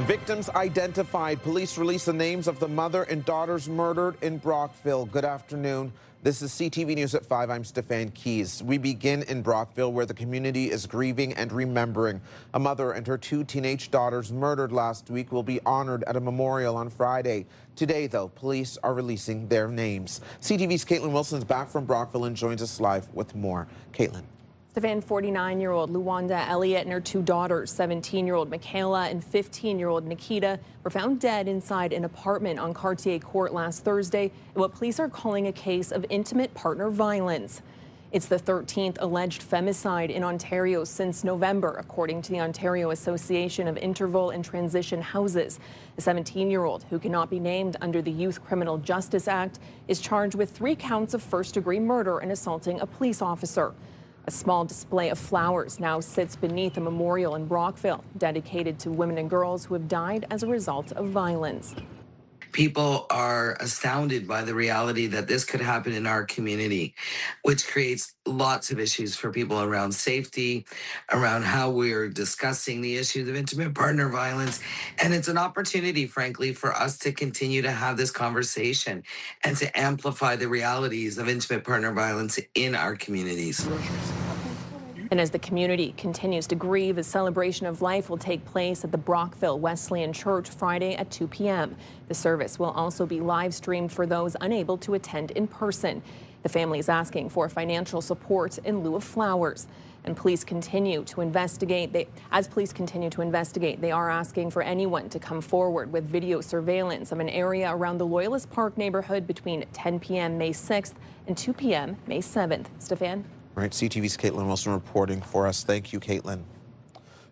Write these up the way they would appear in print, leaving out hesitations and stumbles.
Victims identified. Police release the names of the mother and daughters murdered in Brockville. Good afternoon. This is CTV News at 5. I'm Stefan. We begin in Brockville, where the community is grieving and remembering. A mother and her two teenage daughters murdered last week will be honored at a memorial on Friday. Today, though, police are releasing their names. CTV's Caitlin Wilson's back from Brockville and joins us live with more. Caitlin. Stefan, 49-year-old Luwanda Elliott and her two daughters, 17-year-old Michaela and 15-year-old Nikita, were found dead inside an apartment on Cartier Court last Thursday in what police are calling a case of intimate partner violence. It's the 13th alleged femicide in Ontario since November, according to the Ontario Association of Interval and Transition Houses. The 17-year-old, who cannot be named under the Youth Criminal Justice Act, is charged with 3 counts of first-degree murder and assaulting a police officer. A small display of flowers now sits beneath a memorial in Brockville, dedicated to women and girls who have died as a result of violence. People are astounded by the reality that this could happen in our community, which creates lots of issues for people around safety, around how we're discussing the issues of intimate partner violence. And it's an opportunity, frankly, for us to continue to have this conversation and to amplify the realities of intimate partner violence in our communities. And as the community continues to grieve, a celebration of life will take place at the Brockville Wesleyan Church Friday at 2 p.m. The service will also be live streamed for those unable to attend in person. The family is asking for financial support in lieu of flowers. And police continue to investigate. As police continue to investigate, they are asking for anyone to come forward with video surveillance of an area around the Loyalist Park neighborhood between 10 p.m. May 6th and 2 p.m. May 7th. Stefan? Right, CTV's Caitlin Wilson reporting for us. Thank you, Caitlin.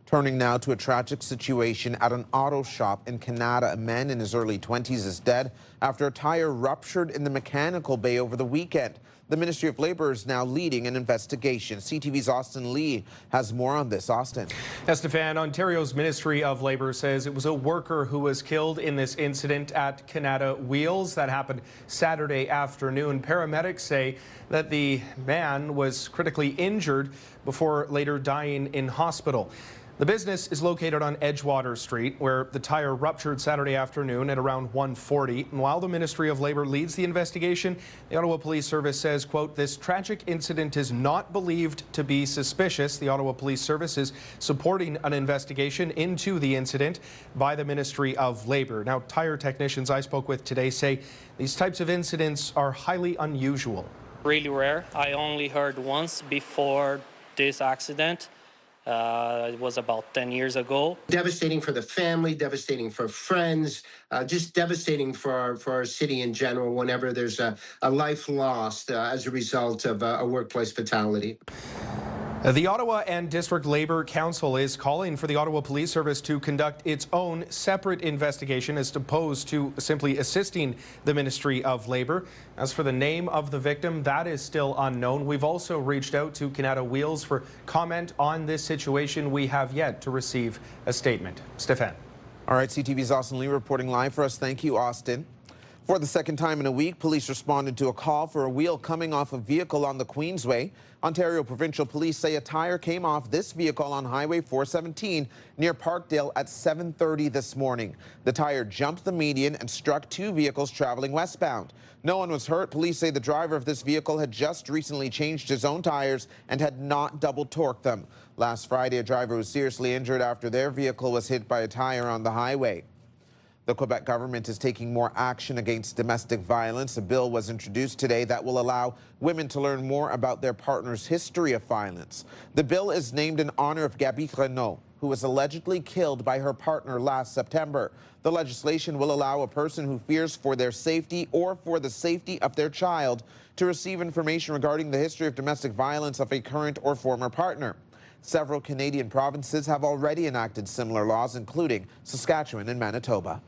Turning now to a tragic situation at an auto shop in Kanata. A man in his early 20s is dead after a tire ruptured in the mechanical bay over the weekend. The Ministry of Labour is now leading an investigation. CTV's Austin Lee has more on this. Austin. Yes, Stefan, Ontario's Ministry of Labour says it was a worker who was killed in this incident at Kanata Wheels. That happened Saturday afternoon. Paramedics say that the man was critically injured before later dying in hospital. The business is located on Edgewater Street, where the tire ruptured Saturday afternoon at around 1:40. And while the Ministry of Labour leads the investigation, the Ottawa Police Service says, quote, "This tragic incident is not believed to be suspicious." The Ottawa Police Service is supporting an investigation into the incident by the Ministry of Labour. Now, tire technicians I spoke with today say these types of incidents are highly unusual. Really rare. I only heard once before this accident. It was about 10 years ago. Devastating for the family, devastating for friends, just devastating for our city in general whenever there's a life lost as a result of a workplace fatality. The Ottawa and District Labour Council is calling for the Ottawa Police Service to conduct its own separate investigation as opposed to simply assisting the Ministry of Labour. As for the name of the victim, that is still unknown. We've also reached out to Kanata Wheels for comment on this situation. We have yet to receive a statement. Stefan. All right, CTV's Austin Lee reporting live for us. Thank you, Austin. For the second time in a week, police responded to a call for a wheel coming off a vehicle on the Queensway. Ontario Provincial Police say a tire came off this vehicle on Highway 417 near Parkdale at 7:30 this morning. The tire jumped the median and struck 2 vehicles traveling westbound. No one was hurt. Police say the driver of this vehicle had just recently changed his own tires and had not double torqued them. Last Friday, a driver was seriously injured after their vehicle was hit by a tire on the highway. The Quebec government is taking more action against domestic violence. A bill was introduced today that will allow women to learn more about their partner's history of violence. The bill is named in honor of Gabby Renault, who was allegedly killed by her partner last September. The legislation will allow a person who fears for their safety or for the safety of their child to receive information regarding the history of domestic violence of a current or former partner. Several Canadian provinces have already enacted similar laws, including Saskatchewan and Manitoba.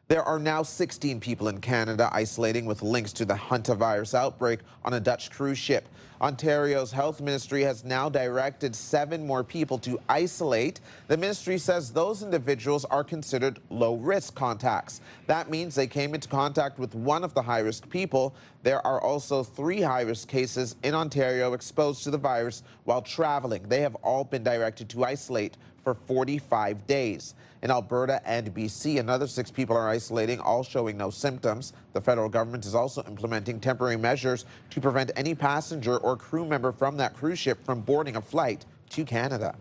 There are now 16 people in Canada isolating with links to the hantavirus outbreak on a Dutch cruise ship. Ontario's health ministry has now directed 7 more people to isolate. The ministry says those individuals are considered low-risk contacts. That means they came into contact with one of the high-risk people. There are also 3 high-risk cases in Ontario exposed to the virus while traveling. They have all been directed to isolate for 45 days. In Alberta and BC, another 6 people are isolating, all showing no symptoms. The federal government is also implementing temporary measures to prevent any passenger or crew member from that cruise ship from boarding a flight to Canada.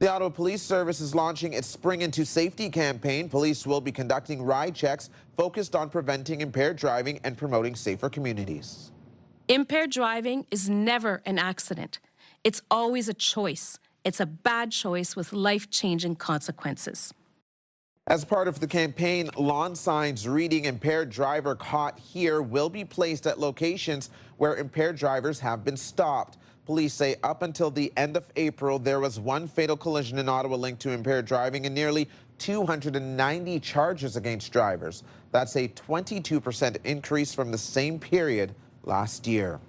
The Ottawa Police Service is launching its Spring Into Safety campaign. Police will be conducting ride checks focused on preventing impaired driving and promoting safer communities. Impaired driving is never an accident. It's always a choice. It's a bad choice with life-changing consequences. As part of the campaign, lawn signs reading "Impaired driver caught here" will be placed at locations where impaired drivers have been stopped. Police say up until the end of April, there was 1 fatal collision in Ottawa linked to impaired driving and nearly 290 charges against drivers. That's a 22% increase from the same period last year.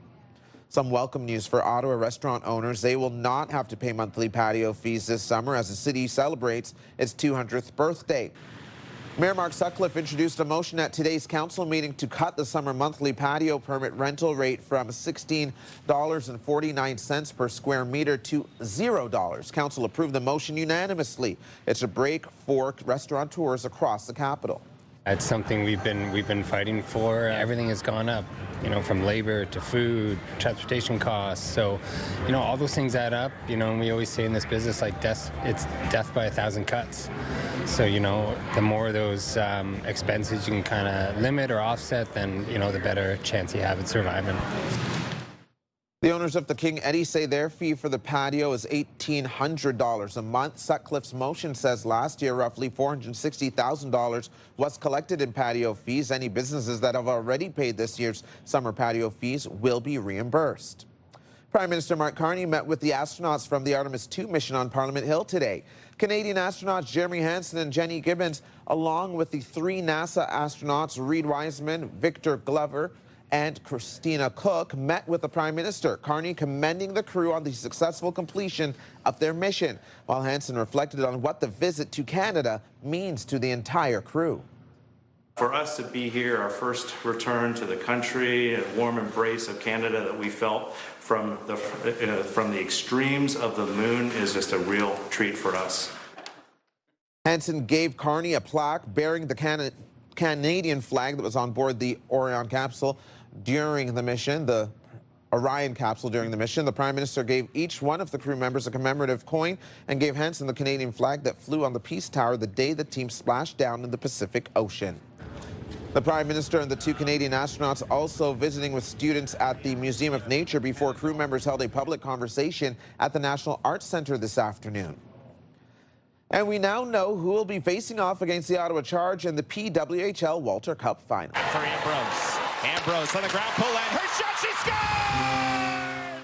Some welcome news for Ottawa restaurant owners. They will not have to pay monthly patio fees this summer as the city celebrates its 200th birthday. Mayor Mark Sutcliffe introduced a motion at today's council meeting to cut the summer monthly patio permit rental rate from $16.49 per square meter to $0. Council approved the motion unanimously. It's a break for restaurateurs across the capital. It's something we've been fighting for. Everything has gone up, from labor to food, transportation costs. So, all those things add up, and we always say in this business, it's death by 1,000 cuts. So, the more of those expenses you can kind of limit or offset, then, the better chance you have at surviving. The owners of the King Eddie say their fee for the patio is $1,800 a month. Sutcliffe's motion says last year roughly $460,000 was collected in patio fees. Any businesses that have already paid this year's summer patio fees will be reimbursed. Prime Minister Mark Carney met with the astronauts from the Artemis II mission on Parliament Hill today. Canadian astronauts Jeremy Hansen and Jenny Gibbons, along with the 3 NASA astronauts Reid Wiseman, Victor Glover, and Christina Cook, met with the Prime Minister. Carney commending the crew on the successful completion of their mission, while Hansen reflected on what the visit to Canada means to the entire crew. For us to be here, our first return to the country, a warm embrace of Canada that we felt from the extremes of the moon is just a real treat for us. Hansen gave Carney a plaque bearing the Canadian flag that was on board the Orion capsule during the mission, the Orion capsule during the mission. The Prime Minister gave each one of the crew members a commemorative coin and gave Hansen the Canadian flag that flew on the Peace Tower the day the team splashed down in the Pacific Ocean. The Prime Minister and the 2 Canadian astronauts also visiting with students at the Museum of Nature before crew members held a public conversation at the National Arts Centre this afternoon. And we now know who will be facing off against the Ottawa Charge in the PWHL Walter Cup final. For Ambrose. Ambrose on the ground, pull in. Her shot, she scores!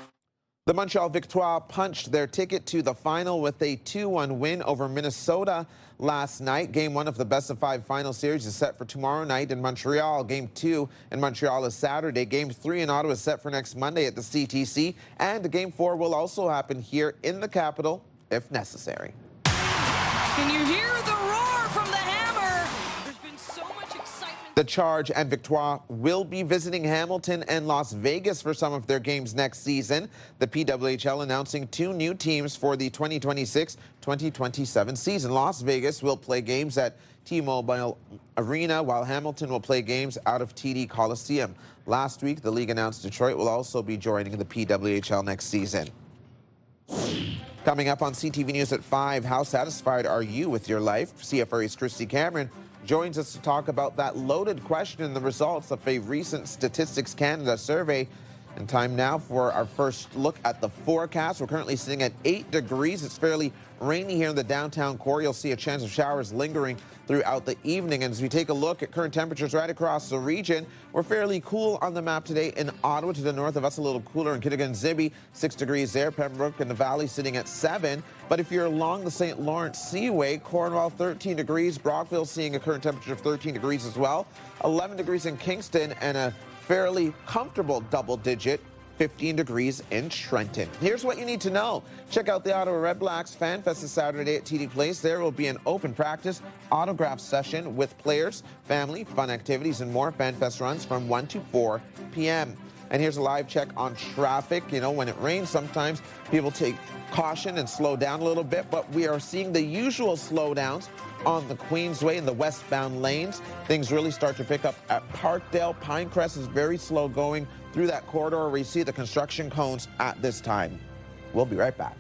The Montreal Victoire punched their ticket to the final with a 2-1 win over Minnesota last night. Game 1 of the best-of-5 final series is set for tomorrow night in Montreal. Game 2 in Montreal is Saturday. Game 3 in Ottawa is set for next Monday at the CTC. And Game 4 will also happen here in the capital if necessary. Can you hear the roar from the hammer? There's been so much excitement. The Charge and Victoire will be visiting Hamilton and Las Vegas for some of their games next season. The PWHL announcing 2 new teams for the 2026-2027 season. Las Vegas will play games at T-Mobile Arena, while Hamilton will play games out of TD Coliseum. Last week, the league announced Detroit will also be joining the PWHL next season. Coming up on CTV News at 5, how satisfied are you with your life? CFRE's Christy Cameron joins us to talk about that loaded question and the results of a recent Statistics Canada survey. And time now for our first look at the forecast. We're currently sitting at 8 degrees. It's fairly rainy here in the downtown core. You'll see a chance of showers lingering throughout the evening. And as we take a look at current temperatures right across the region, we're fairly cool on the map today in Ottawa. To the north of us, a little cooler in Kittigan-Zibi, 6 degrees there. Pembroke and the Valley sitting at 7. But if you're along the St. Lawrence Seaway, Cornwall 13 degrees. Brockville seeing a current temperature of 13 degrees as well. 11 degrees in Kingston and a fairly comfortable double-digit 15 degrees in Trenton. Here's what you need to know. Check out the Ottawa Red Blacks Fan Fest this Saturday at TD Place. There will be an open practice autograph session with players, family, fun activities, and more. Fan Fest runs from 1 to 4 p.m. And here's a live check on traffic. You know, when it rains, sometimes people take caution and slow down a little bit, but we are seeing the usual slowdowns on the Queensway and the westbound lanes. Things really start to pick up at Parkdale. Pinecrest is very slow going through that corridor where you see the construction cones at this time. We'll be right back.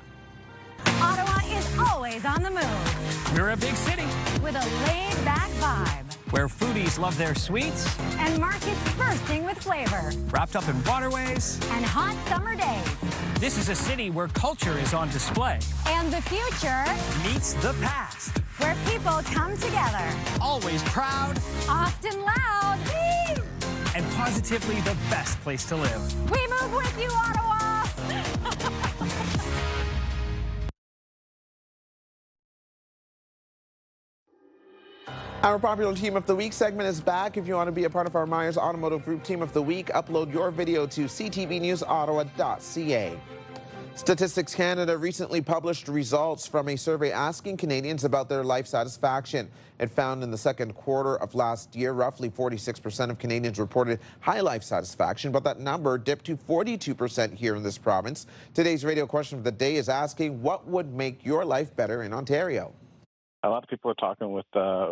Ottawa is always on the move. We're a big city With a laid-back vibe. where foodies love their sweets, And markets bursting with flavor. wrapped up in waterways. And hot summer days. This is a city where culture is on display. And the future, Meets the past. where people come together. Always proud Often loud. Whee! and positively the best place to live. We move with you, Ottawa! Our popular Team of the Week segment is back. If you want to be a part of our Myers Automotive Group Team of the Week, upload your video to ctvnewsottawa.ca. Statistics Canada recently published results from a survey asking Canadians about their life satisfaction. It found in the second quarter of last year, roughly 46% of Canadians reported high life satisfaction, but that number dipped to 42% here in this province. Today's radio question of the day is asking, what would make your life better in Ontario? A lot of people are talking with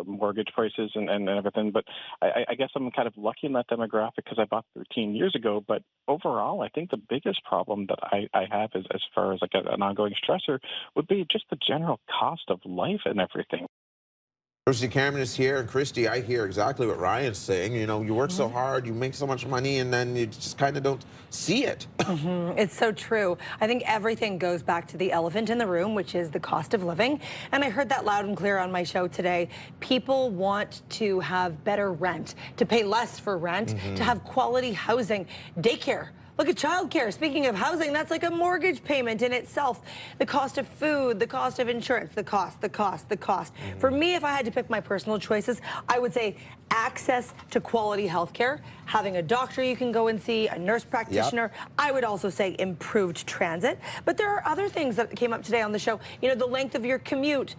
mortgage prices and everything, but I guess I'm kind of lucky in that demographic because I bought 13 years ago. But overall, I think the biggest problem that I have is, as far as like an ongoing stressor, would be just the general cost of life and everything. Christy Cameron is here, and Christy, I hear exactly what Ryan's saying. You know, you work so hard, you make so much money, and then you just kind of don't see it. It's so true. I think everything goes back to the elephant in the room, which is the cost of living. And I heard that loud and clear on my show today. People want to have better rent, to pay less for rent, to have quality housing, daycare. Look at childcare. Speaking of housing, that's like a mortgage payment in itself. The cost of food, the cost of insurance, the cost. For me, if I had to pick my personal choices, I would say access to quality health care, having a doctor you can go and see, a nurse practitioner. Yep. I would also say improved transit. But there are other things that came up today on the show. You know, the length of your commute,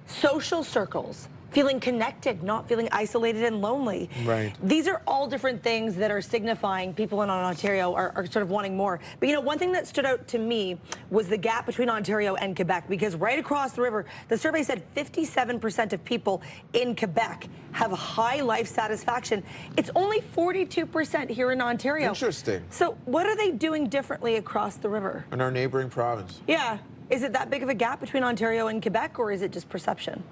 social circles, feeling connected, not feeling isolated and lonely. Right. These are all different things that are signifying people in Ontario are sort of wanting more. But you know, one thing that stood out to me was the gap between Ontario and Quebec, because right across the river, the survey said 57% of people in Quebec have a high life satisfaction. It's only 42% here in Ontario. Interesting. So what are they doing differently across the river? In our neighboring province. Yeah. Is it that big of a gap between Ontario and Quebec, or is it just perception?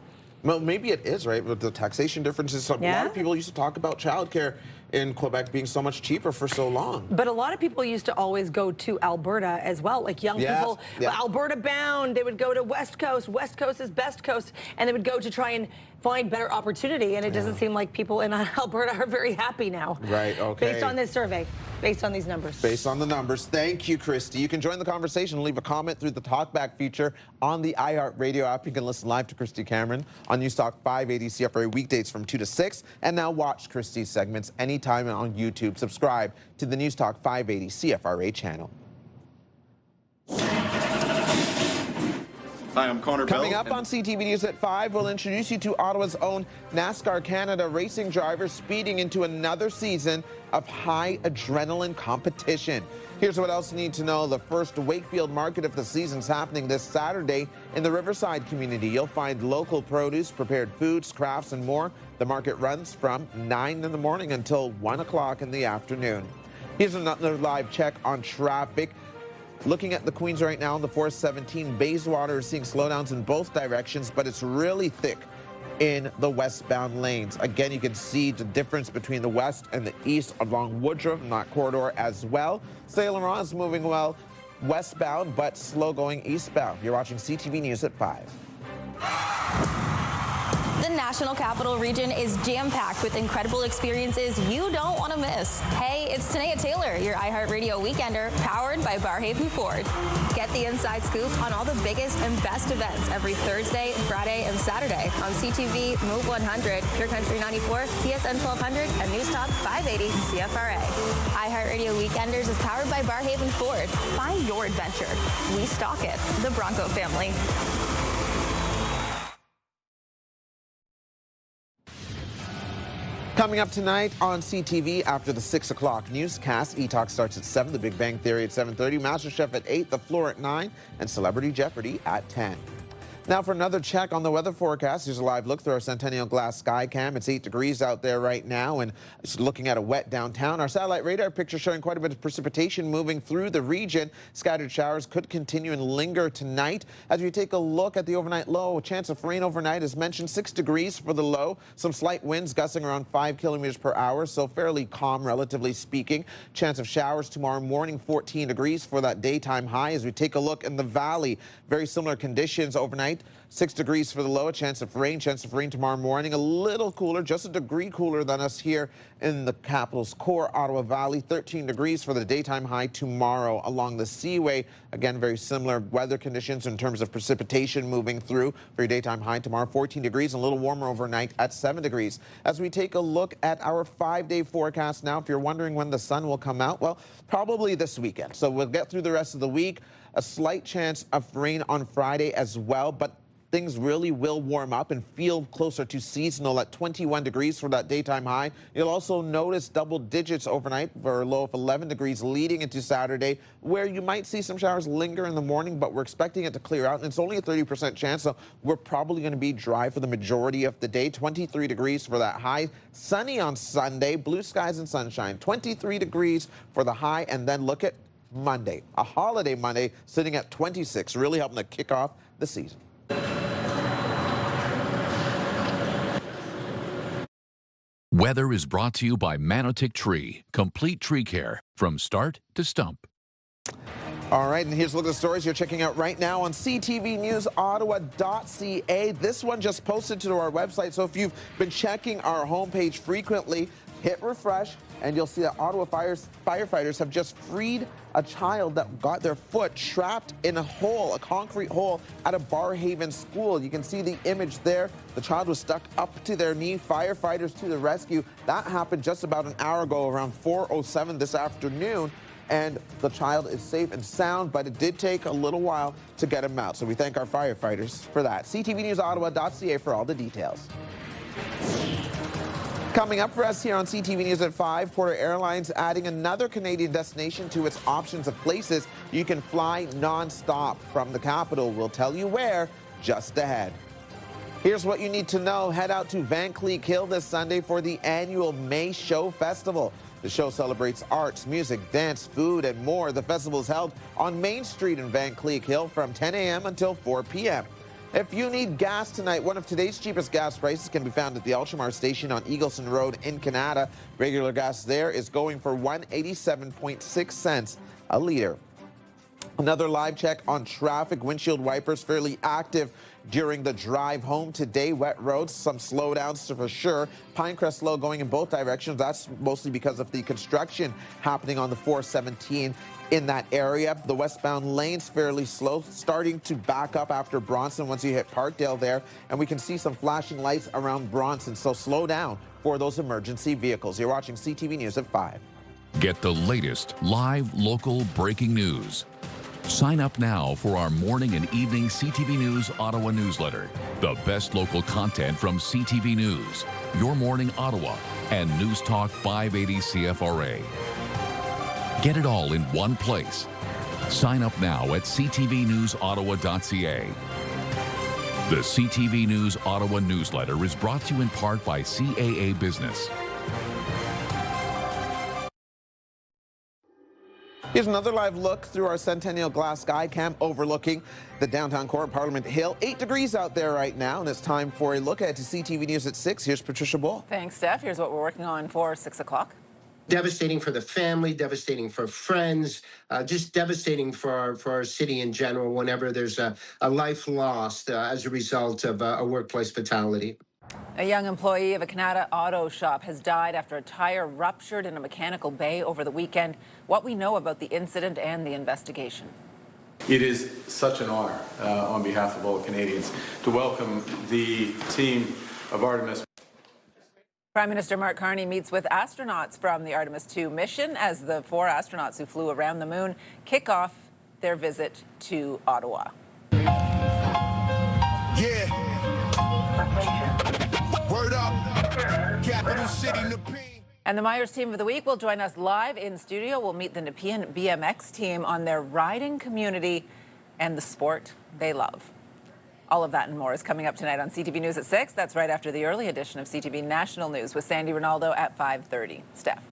Well, maybe it is, right? With the taxation differences. A lot of people used to talk about childcare in Quebec being so much cheaper for so long. But a lot of people used to always go to Alberta as well. Like young people, Alberta bound, they would go to West Coast. West Coast is best coast. And they would go to try and find better opportunity. And it doesn't seem like people in Alberta are very happy now. Right, okay. Based on this survey, based on these numbers. Based on the numbers. Thank you, Christy. You can join the conversation and leave a comment through the Talkback feature on the iHeartRadio app. You can listen live to Christy Cameron on Newstalk 580 CFRA weekdays from 2 to 6. And now watch Christy's segments anytime on YouTube. Subscribe to the Newstalk 580 CFRA channel. Hi, I'm Connor Coming Bell. up on CTV News at 5, we'll introduce you to Ottawa's own NASCAR Canada racing drivers speeding into another season of high adrenaline competition. Here's what else you need to know. The first Wakefield market of the season's happening this Saturday in the Riverside community. You'll find local produce, prepared foods, crafts, and more. The market runs from 9 in the morning until 1 o'clock in the afternoon. Here's another live check on traffic. Looking at the Queens right now, the 417 Bayswater is seeing slowdowns in both directions, but it's really thick in the westbound lanes. Again, you can see the difference between the west and the east along Woodruff and that corridor as well. Saint Laurent is moving well westbound, but slow going eastbound. You're watching CTV News at 5. The National Capital Region is jam-packed with incredible experiences you don't want to miss. Hey, it's Tanea Taylor, your iHeartRadio Weekender, powered by Barhaven Ford. Get the inside scoop on all the biggest and best events every Thursday, Friday, and Saturday on CTV, Move 100, Pure Country 94, TSN 1200, and Newstalk 580 CFRA. iHeartRadio Weekenders is powered by Barhaven Ford. Find your adventure. We stock it. The Bronco family. Coming up tonight on CTV after the 6 o'clock newscast, E-Talk starts at 7, The Big Bang Theory at 7:30, MasterChef at 8, The Floor at 9, and Celebrity Jeopardy at 10. Now for another check on the weather forecast, here's a live look through our Centennial Glass Sky Cam. It's 8 degrees out there right now, and it's looking at a wet downtown. Our satellite radar picture showing quite a bit of precipitation moving through the region. Scattered showers could continue and linger tonight. As we take a look at the overnight low, a chance of rain overnight is mentioned, 6 degrees for the low. Some slight winds gusting around 5 kilometers per hour, so fairly calm, relatively speaking. Chance of showers tomorrow morning, 14 degrees for that daytime high. As we take a look in the valley, very similar conditions overnight. 6 degrees for the low, a chance of rain tomorrow morning. A little cooler, just a degree cooler than us here in the capital's core, Ottawa Valley. 13 degrees for the daytime high tomorrow along the Seaway. Again, very similar weather conditions in terms of precipitation moving through for your daytime high tomorrow. 14 degrees, and a little warmer overnight at 7 degrees. As we take a look at our 5-day forecast now, if you're wondering when the sun will come out, well, probably this weekend. So we'll get through the rest of the week. A slight chance of rain on Friday as well, but things really will warm up and feel closer to seasonal at 21 degrees for that daytime high. You'll also notice double digits overnight for a low of 11 degrees leading into Saturday, where you might see some showers linger in the morning, but we're expecting it to clear out, and it's only a 30% chance, so we're probably going to be dry for the majority of the day. 23 degrees for that high. Sunny on Sunday, blue skies and sunshine. 23 degrees for the high, and then look at Monday, a holiday Monday, sitting at 26, really helping to kick off the season. Weather is brought to you by Manotick Tree, complete tree care from start to stump. All right, and here's a look at the stories you're checking out right now on CTV News Ottawa.ca. This one just posted to our website, so if you've been checking our homepage frequently, hit refresh, and you'll see that Ottawa firefighters have just freed a child that got their foot trapped in a hole, a concrete hole at a Barhaven school. You can see the image there. The child was stuck up to their knee. Firefighters to the rescue. That happened just about an hour ago, around 4:07 this afternoon. And the child is safe and sound, but it did take a little while to get him out. So we thank our firefighters for that. CTV News Ottawa.ca for all the details. Coming up for us here on CTV News at 5, Porter Airlines adding another Canadian destination to its options of places you can fly non-stop from the capital. We'll tell you where just ahead. Here's what you need to know. Head out to Van Cleek Hill this Sunday for the annual May Show Festival. The show celebrates arts, music, dance, food, and more. The festival is held on Main Street in Van Cleek Hill from 10 a.m. until 4 p.m. If you need gas tonight, one of today's cheapest gas prices can be found at the Ultramar station on Eagleson Road in Kanata. Regular gas there is going for 187.6 cents a liter. Another live check on traffic. Windshield wipers fairly active during the drive home today. Wet roads, some slowdowns for sure. Pinecrest slow going in both directions. That's mostly because of the construction happening on the 417 in that area. The westbound lanes fairly slow, starting to back up after Bronson once you hit Parkdale there. And we can see some flashing lights around Bronson, so slow down for those emergency vehicles. You're watching CTV News at 5. Get the latest live local breaking news. Sign up now for our morning and evening CTV News Ottawa newsletter. The best local content from CTV News, Your Morning Ottawa, and News Talk 580 CFRA. Get it all in one place. Sign up now at ctvnewsottawa.ca. The CTV News Ottawa newsletter is brought to you in part by CAA Business. Here's another live look through our Centennial Glass Sky Cam overlooking the downtown core of Parliament Hill. 8 degrees out there right now, and it's time for a look ahead to CTV News at 6. Here's Patricia Bull. Thanks, Steph. Here's what we're working on for 6 o'clock. Devastating for the family, devastating for friends, just devastating for our city in general whenever there's a life lost as a result of a workplace fatality. A young employee of a Kanata auto shop has died after a tire ruptured in a mechanical bay over the weekend. What we know about the incident and the investigation. It is such an honor on behalf of all Canadians to welcome the team of Artemis. Prime Minister Mark Carney meets with astronauts from the Artemis II mission as the 4 astronauts who flew around the moon kick off their visit to Ottawa. Yeah. Word up, capital city, Nepean. And the Myers Team of the Week will join us live in studio. We'll meet the Nepean BMX team on their riding community and the sport they love. All of that and more is coming up tonight on CTV News at 6. That's right after the early edition of CTV National News with Sandy Ronaldo at 5:30. Steph.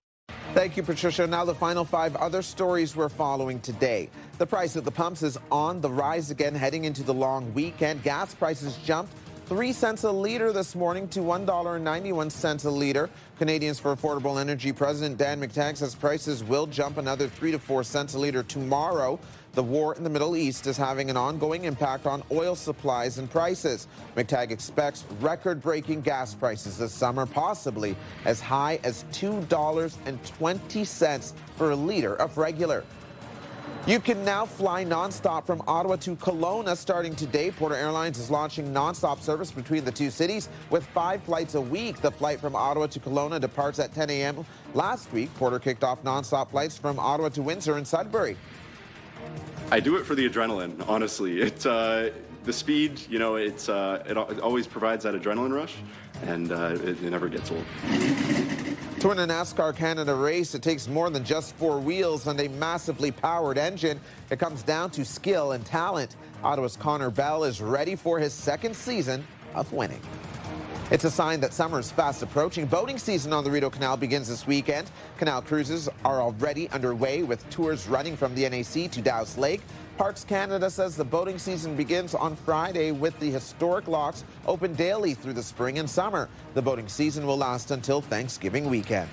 Thank you, Patricia. Now the final 5 other stories we're following today. The price at the pumps is on the rise again heading into the long weekend. Gas prices jumped 3 cents a litre this morning to $1.91 a litre. Canadians for Affordable Energy President Dan McTagg says prices will jump another 3 to 4 cents a litre tomorrow. The war in the Middle East is having an ongoing impact on oil supplies and prices. McTagg expects record-breaking gas prices this summer, possibly as high as $2.20 for a litre of regular. You can now fly nonstop from Ottawa to Kelowna starting today. Porter Airlines is launching nonstop service between the two cities with 5 flights a week. The flight from Ottawa to Kelowna departs at 10 a.m. Last week, Porter kicked off nonstop flights from Ottawa to Windsor and Sudbury. I do it for the adrenaline, honestly. It's the speed, you know, it always provides that adrenaline rush, and it never gets old. To win a NASCAR Canada race, it takes more than just 4 wheels and a massively powered engine. It comes down to skill and talent. Ottawa's Connor Bell is ready for his 2nd season of winning. It's a sign that summer is fast approaching. Boating season on the Rideau Canal begins this weekend. Canal cruises are already underway with tours running from the NAC to Dow's Lake. Parks Canada says the boating season begins on Friday with the historic locks open daily through the spring and summer. The boating season will last until Thanksgiving weekend.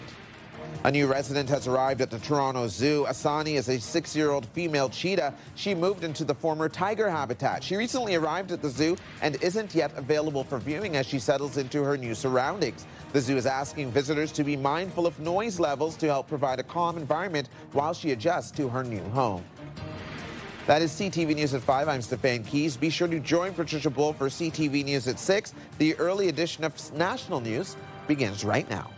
A new resident has arrived at the Toronto Zoo. Asani is a 6-year-old female cheetah. She moved into the former tiger habitat. She recently arrived at the zoo and isn't yet available for viewing as she settles into her new surroundings. The zoo is asking visitors to be mindful of noise levels to help provide a calm environment while she adjusts to her new home. That is CTV News at 5. I'm Stefan Keys. Be sure to join Patricia Bull for CTV News at 6. The early edition of National News begins right now.